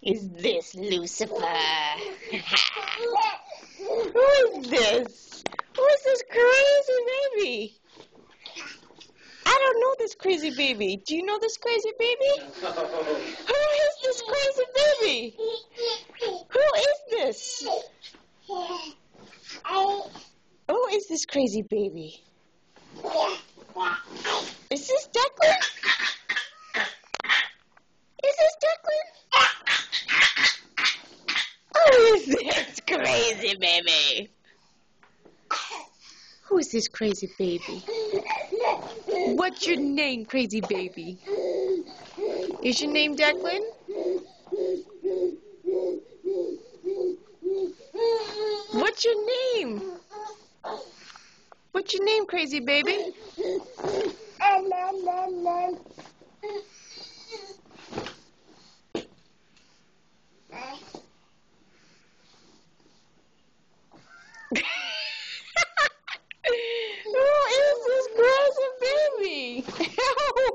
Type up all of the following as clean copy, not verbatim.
Is this Lucifer? Who is this? Who is this crazy baby? I don't know this crazy baby. Do you know this crazy baby? Who is this crazy baby? Who is this? Who is this crazy baby? Is this Declan? Is this Declan? Who is this crazy baby? Who is this crazy baby? What's your name, crazy baby? Is your name Declan? What's your name? What's your name, crazy baby? Who is this crazy baby?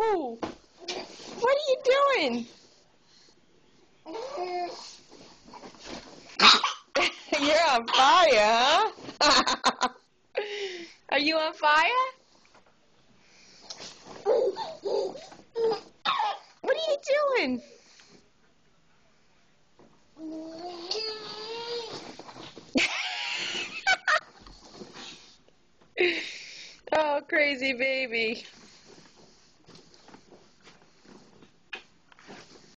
Ew. What are you doing? You're on fire, huh? Are you on fire? What are you doing? Oh, crazy baby.